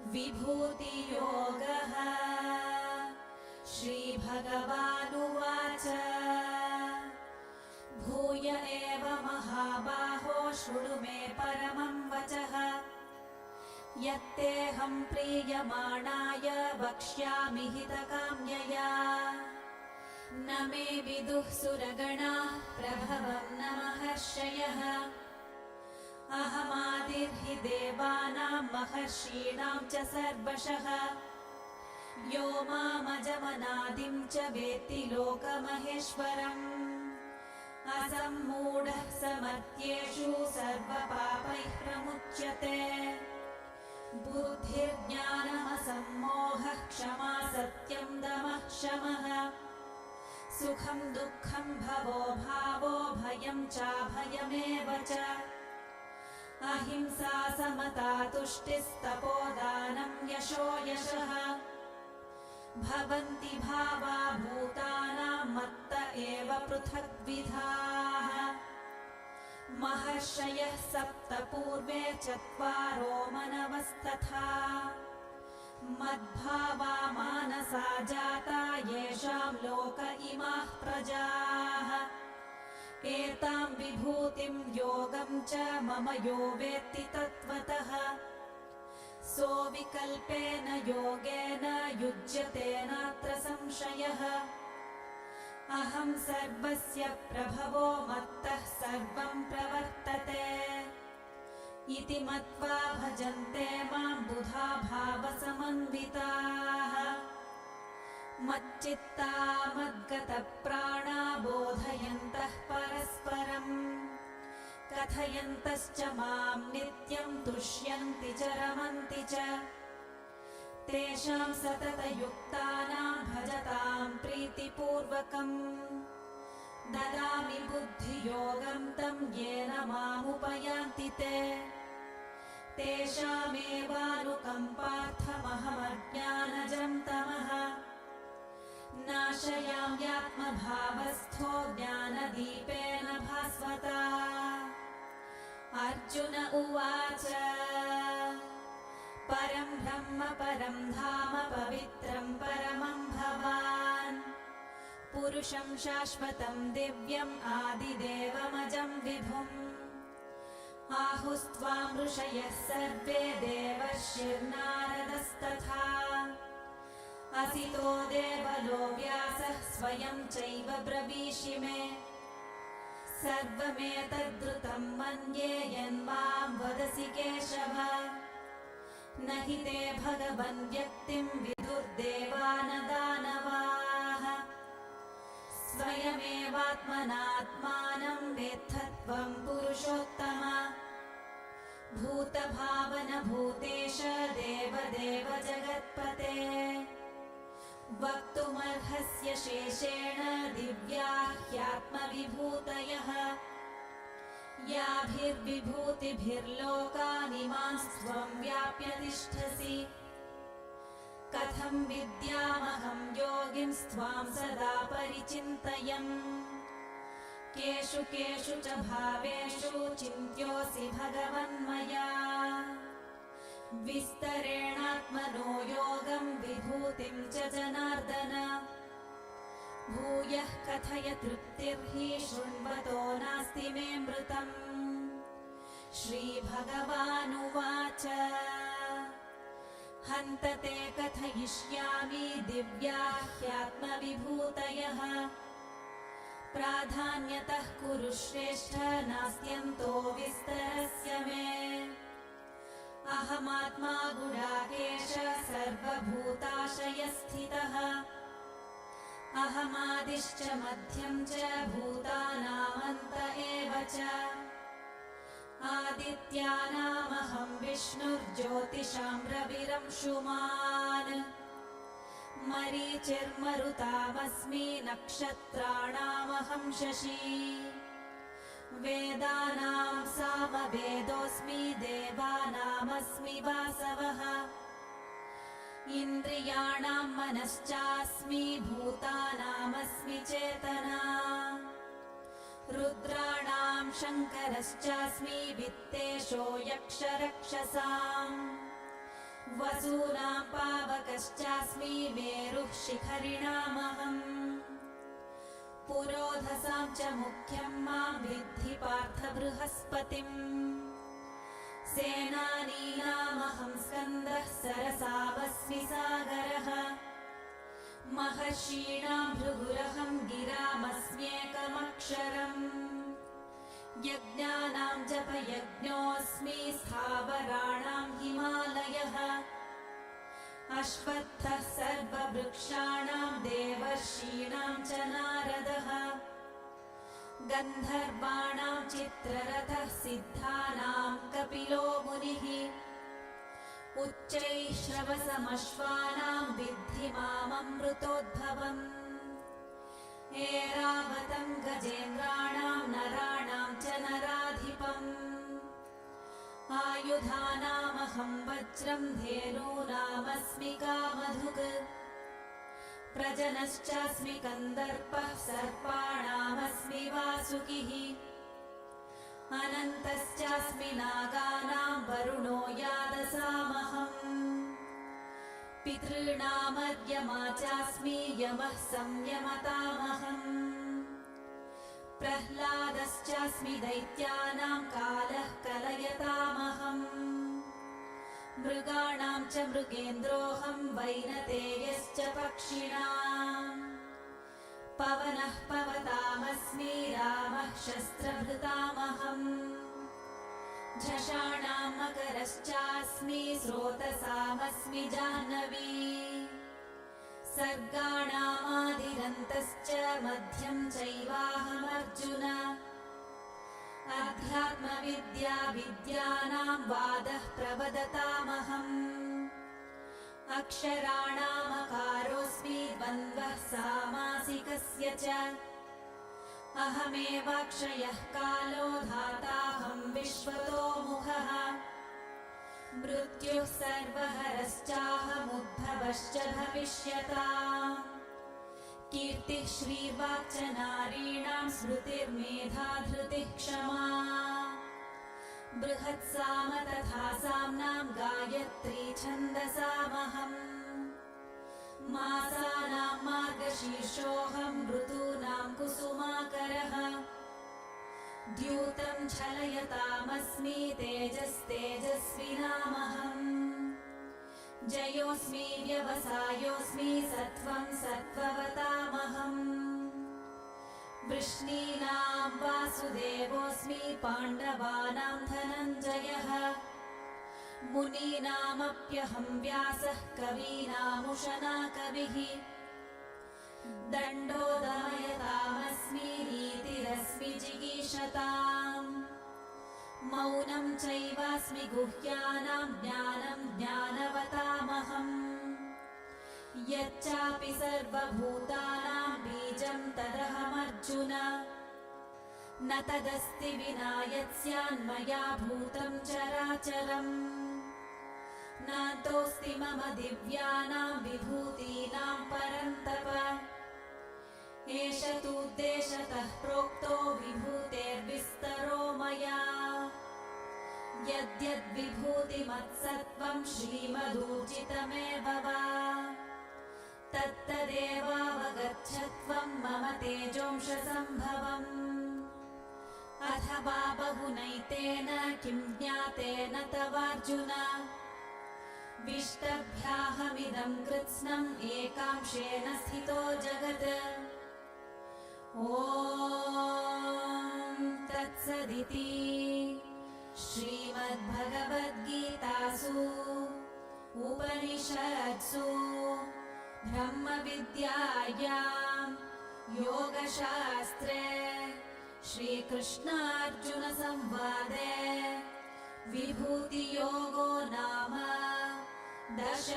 विभूतियोगः। श्रीभगवानुवाच भूय एव महाबाहो शृणु मे परमं वचः। यत्तेऽहं प्रीयमाणाय वक्ष्यामि हितकाम्यया। न मे विदुः सुरगणाः प्रभवं न महर्षयः। अहमादिर्हि देवानां महर्षीणां च सर्वशः। यो मामजमनादिं च वेत्ति लोकमहेश्वरम्। असम्मूढः समत्येषु सर्वपापैः प्रमुच्यते। बुद्धिर्ज्ञानमसम्मोहः क्षमा सत्यं दमः शमः। सुखं दुःखं भवो भावो भयं चाभयमेव च। अहिंसा समता तुष्टिस्तपोदानं यशो यशः। भवन्ति भावा भूतानां मत्त एव पृथग्विधाः। महर्षयः सप्त पूर्वे चत्वारो मनवस्तथा। मद्भावा मानसा जाता येषां लोक इमाः प्रजाः। एतां विभूतिं योगं च मम यो वेत्ति तत्त्वतः। सोऽविकल्पेन योगेन युज्यते नात्र संशयः। अहं सर्वस्य प्रभवो मत्तः सर्वं प्रवर्तते। इति मत्वा भजन्ते मां बुधा भावसमन्विताः। मच्चित्ता मद्गतप्राणा बोधयन्तः परस्परम्। कथयन्तश्च मां नित्यं तुष्यन्ति च रमन्ति च। तेषां सततयुक्तानां भजतां प्रीतिपूर्वकम्। ददामि बुद्धियोगं तं येन मामुपयान्ति ते। तेषामेवानुकम्पार्थमहमज्ञानजं तमः। नाशयाम्यात्मभावस्थो ज्ञानदीपेन भास्वता। अर्जुन उवाच परं ब्रह्म परं धाम पवित्रं परमं भवान्। पुरुषं शाश्वतं दिव्यम् आदिदेवमजं विभुम्। आहुस्त्वां ऋषयः सर्वे देवर्षिर्नारदस्तथा। असितो देवलो व्यासः स्वयं चैव ब्रवीषि मे। सर्वमेतद्धृतं मन्ये यन्मां वदसि केशव। न हि ते भगवन् व्यक्तिं विदुर्देवा न दानवाः। स्वयमेवात्मनात्मानं वेत्थ त्वं पुरुषोत्तम। भूतभावन भूतेश देवदेव जगत्पते। वक्तुमर्हस्य शेषेण दिव्या ह्यात्मविभूतयः। याभिर्विभूतिभिर्लोकानिमांस्त्वं व्याप्य तिष्ठसि। कथं विद्यामहं योगिंस्त्वां सदा परिचिन्तयन्। केषु केषु च भावेषु चिन्त्योऽसि भगवन्मया। विस्तरेणात्मनो योगं विभूतिं च जनार्दन। भूयः कथय तृप्तिर्हि शृण्वतो नास्ति मे मृतम्। श्रीभगवानुवाच हन्त ते कथयिष्यामि दिव्या ह्यात्मविभूतयः। प्राधान्यतः कुरु श्रेष्ठ नास्त्यन्तो विस्तरस्य मे। अहमात्मा गुडाकेश सर्वभूताशयस्थितः। अहमादिश्च मध्यं च भूतानामन्त एव च। आदित्यानामहं विष्णुर्ज्योतिषां रविरंशुमान्। मरीचिर्मरुतामस्मि नक्षत्राणामहं शशी। वेदानां सामवेदोऽस्मि देवानामस्मि वासवः। इन्द्रियाणां मनश्चास्मि भूतानामस्मि चेतना। रुद्राणां शङ्करश्चास्मि वित्तेशो यक्षरक्षसाम्। वसूनां पावकश्चास्मि मेरुः शिखरिणामहम् पुरोधसां च मुख्यं मां विद्धि पार्थ बृहस्पतिम् सेनानीनामहं स्कन्दः सरसावस्मि सागरः महर्षीणां भृगुरहं गिरामस्म्येकमक्षरम् यज्ञानां जपयज्ञोऽस्मि स्थावराणां हिमालयः अश्वत्थः सर्ववृक्षाणां देवर्षीणां च नारदः गन्धर्वाणां चित्ररथः सिद्धानां कपिलो मुनिः उच्चैः श्रवसमश्वानां विद्धि माममृतोद्भवम् ऐरावतं गजेन्द्राणां नराणां च नराधिपम् आयुधानामहं वज्रं धेनूनामस्मि कामधुक् प्रजनश्चास्मि कन्दर्पः सर्पाणामस्मि वासुकिः अनन्तश्चास्मि नागानां वरुणो यादसामहम् पितॄणामर्यमा चास्मि यमः संयमतामहम् प्रह्लादश्चास्मि दैत्यानां कालः कलयतामहम् मृगाणां च मृगेन्द्रोऽहं वैनतेयश्च पक्षिणाम् पवनः पवतामस्मि रामः शस्त्रभृतामहम् झषाणां मकरश्चास्मि स्रोतसामस्मि जाह्नवी सर्गाणामादिरन्तश्च मध्यं चैवाहमर्जुन अध्यात्मविद्या विद्यानां वादः प्रवदतामहम् अक्षराणामकारोऽस्मि द्वन्द्वः सामासिकस्य च अहमेवाक्षयः कालो धाताहं विश्वतोमुखः मृत्युः सर्वहरश्चाहमुद्भवश्च भविष्यताम् कीर्तिः श्रीर्वाक् च नारीणां स्मृतिर्मेधा धृतिः क्षमा बृहत्साम तथा साम्नां गायत्री छन्दसामहम् मासानां मार्गशीर्षोऽहं ऋतूनां कुसुमाकरः द्यूतं छलयतामस्मि तेजस्तेजस्विनामहम् जयोऽस्मि व्यवसायोऽस्मि सत्त्वं सत्त्ववतामहम् वृष्णीनां वासुदेवोऽस्मि पाण्डवानां धनञ्जयः मुनीनामप्यहं व्यासः कवीनामुशना कविः दण्डो दमयतामस्मि नीतिरस्मि जिगीषताम् मौनं चैवास्मि गुह्यानां ज्ञानं ज्ञानवतामहम् यच्चापि सर्वभूतानां बीजं तदहमर्जुन न तदस्ति विना यत्स्यान्मया भूतं चराचरम् नान्तोऽस्ति मम दिव्यानां विभूतीनां परन्तप एष तूद्देशतः प्रोक्तो विभूतेर्विस्तरो मया यद्यद्विभूतिमत्सत्त्वं श्रीमदूर्जितमेव वा तत्तदेवावगच्छत्वं मम तेजोंशसम्भवम् अथवा बहुनैतेन किं ज्ञातेन तवार्जुन विष्टभ्याहमिदं कृत्स्नम् एकांशेन स्थितो जगत् ॐ तत्सदिति श्रीमद्भगवद्गीतासु उपनिषत्सु ब्रह्मविद्यायां योगशास्त्रे श्रीकृष्णार्जुनसंवादे विभूतियोगो नाम 10